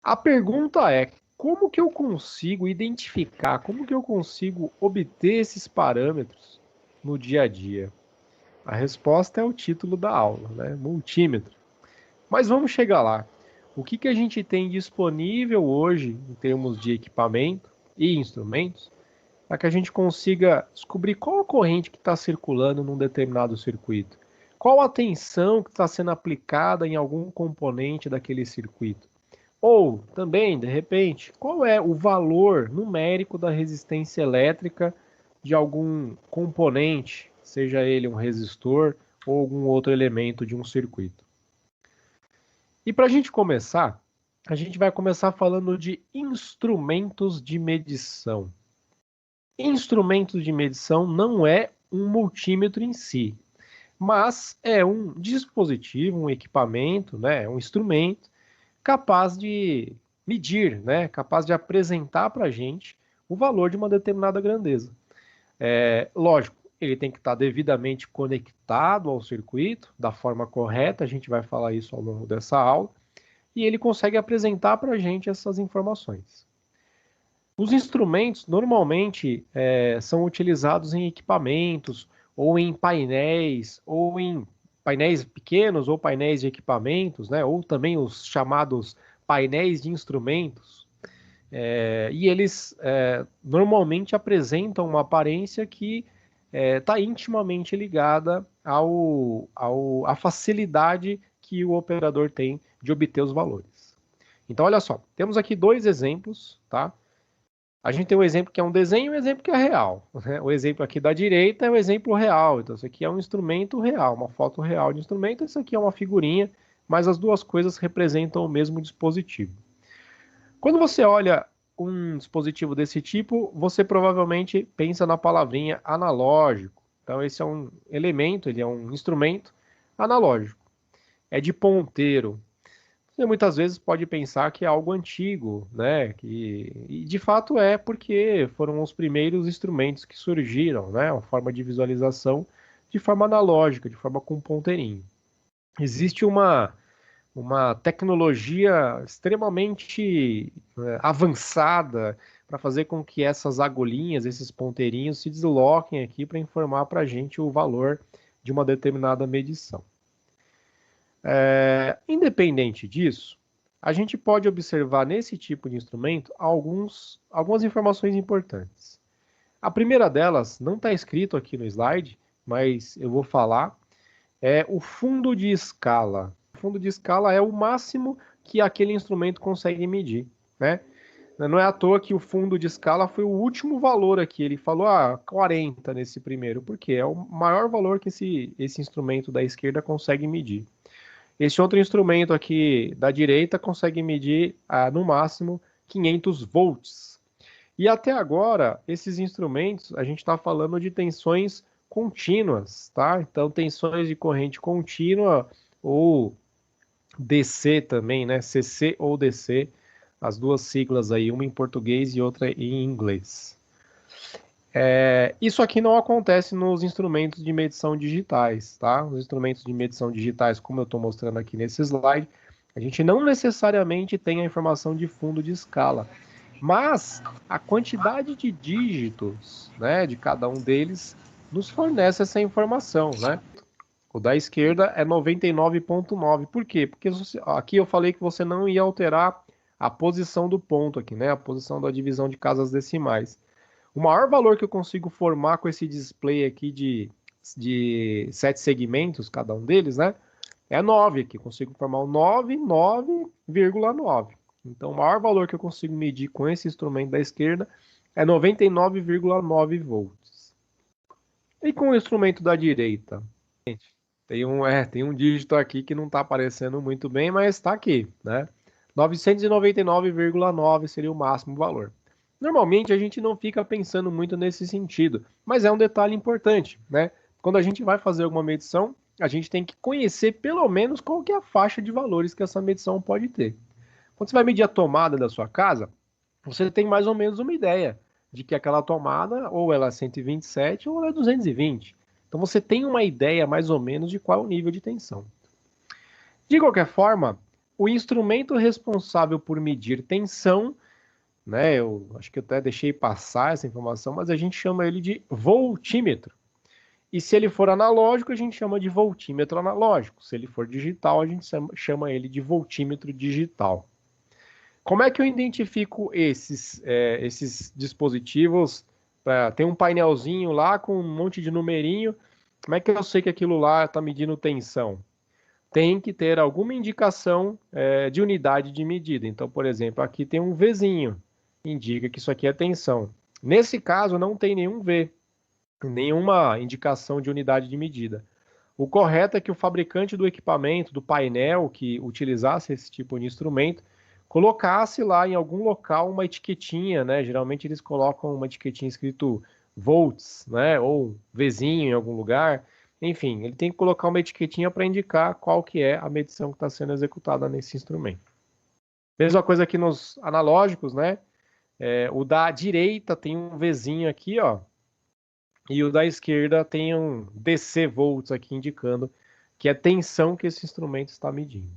A pergunta é, como que eu consigo identificar, como que eu consigo obter esses parâmetros no dia a dia? A resposta é o título da aula, né? Multímetro. Mas vamos chegar lá. O que que a gente tem disponível hoje em termos de equipamento e instrumentos para que a gente consiga descobrir qual a corrente que está circulando num determinado circuito? Qual a tensão que está sendo aplicada em algum componente daquele circuito? Ou, também, de repente, qual é o valor numérico da resistência elétrica de algum componente, seja ele um resistor ou algum outro elemento de um circuito? E para a gente começar, a gente vai começar falando de instrumentos de medição. Instrumentos de medição não é um multímetro em si, mas é um dispositivo, um equipamento, né, um instrumento capaz de medir, né, capaz de apresentar para a gente o valor de uma determinada grandeza. Lógico, ele tem que estar devidamente conectado ao circuito, da forma correta, a gente vai falar isso ao longo dessa aula, e ele consegue apresentar para a gente essas informações. Os instrumentos normalmente são utilizados em equipamentos, ou em painéis pequenos, ou painéis de equipamentos, né, ou também os chamados painéis de instrumentos. E eles normalmente apresentam uma aparência que está intimamente ligada à facilidade que o operador tem de obter os valores. Então, olha só, temos aqui dois exemplos, tá? A gente tem um exemplo que é um desenho e um exemplo que é real. Né? O exemplo aqui da direita é o exemplo real. Então, isso aqui é um instrumento real, uma foto real de instrumento. Isso aqui é uma figurinha, mas as duas coisas representam o mesmo dispositivo. Quando você olha um dispositivo desse tipo, você provavelmente pensa na palavrinha analógico. Então, esse é um elemento, ele é um instrumento analógico. É de ponteiro. Você muitas vezes pode pensar que é algo antigo, né? E de fato é porque foram os primeiros instrumentos que surgiram, né? Uma forma de visualização de forma analógica, de forma com ponteirinho. Existe uma tecnologia extremamente avançada para fazer com que essas agulhinhas, esses ponteirinhos se desloquem aqui para informar para a gente o valor de uma determinada medição. Independente disso, a gente pode observar nesse tipo de instrumento algumas informações importantes. A primeira delas não está escrito aqui no slide, mas eu vou falar, é o fundo de escala. O fundo de escala é o máximo que aquele instrumento consegue medir, né? Não é à toa que o fundo de escala foi o último valor aqui. Ele falou 40 nesse primeiro, porque é o maior valor que esse instrumento da esquerda consegue medir. Esse outro instrumento aqui da direita consegue medir no máximo 500 volts. E até agora, esses instrumentos, a gente está falando de tensões contínuas, tá? Então, tensões de corrente contínua ou DC também, né? CC ou DC, as duas siglas aí, uma em português e outra em inglês. Isso aqui não acontece nos instrumentos de medição digitais, tá? Os instrumentos de medição digitais, como eu estou mostrando aqui nesse slide, a gente não necessariamente tem a informação de fundo de escala, mas a quantidade de dígitos, né, de cada um deles nos fornece essa informação, né? O da esquerda é 99,9. Por quê? Porque aqui eu falei que você não ia alterar a posição do ponto aqui, né? A posição da divisão de casas decimais. O maior valor que eu consigo formar com esse display aqui de 7 segmentos, cada um deles, né? É 9 aqui. Consigo formar o 9,9. Então, o maior valor que eu consigo medir com esse instrumento da esquerda é 99,9 volts. E com o instrumento da direita? Tem um dígito aqui que não está aparecendo muito bem, mas está aqui, né? 999,9 seria o máximo valor. Normalmente a gente não fica pensando muito nesse sentido, mas é um detalhe importante, né? Quando a gente vai fazer alguma medição, a gente tem que conhecer pelo menos qual que é a faixa de valores que essa medição pode ter. Quando você vai medir a tomada da sua casa, você tem mais ou menos uma ideia de que aquela tomada ou ela é 127 ou ela é 220. Então você tem uma ideia mais ou menos de qual é o nível de tensão. De qualquer forma, o instrumento responsável por medir tensão, né? Eu acho que eu até deixei passar essa informação, mas a gente chama ele de voltímetro. E se ele for analógico, a gente chama de voltímetro analógico. Se ele for digital, a gente chama ele de voltímetro digital. Como é que eu identifico esses dispositivos? Tem um painelzinho lá com um monte de numerinho. Como é que eu sei que aquilo lá está medindo tensão? Tem que ter alguma indicação de unidade de medida. Então, por exemplo, aqui tem um Vzinho, indica que isso aqui é tensão. Nesse caso, não tem nenhum V, nenhuma indicação de unidade de medida. O correto é que o fabricante do equipamento, do painel que utilizasse esse tipo de instrumento, colocasse lá em algum local uma etiquetinha, né? Geralmente eles colocam uma etiquetinha escrito volts, né? Ou Vzinho em algum lugar. Enfim, ele tem que colocar uma etiquetinha para indicar qual que é a medição que está sendo executada nesse instrumento. Mesma coisa aqui nos analógicos, né? O da direita tem um Vzinho aqui, ó. E o da esquerda tem um DC volts aqui indicando que é a tensão que esse instrumento está medindo.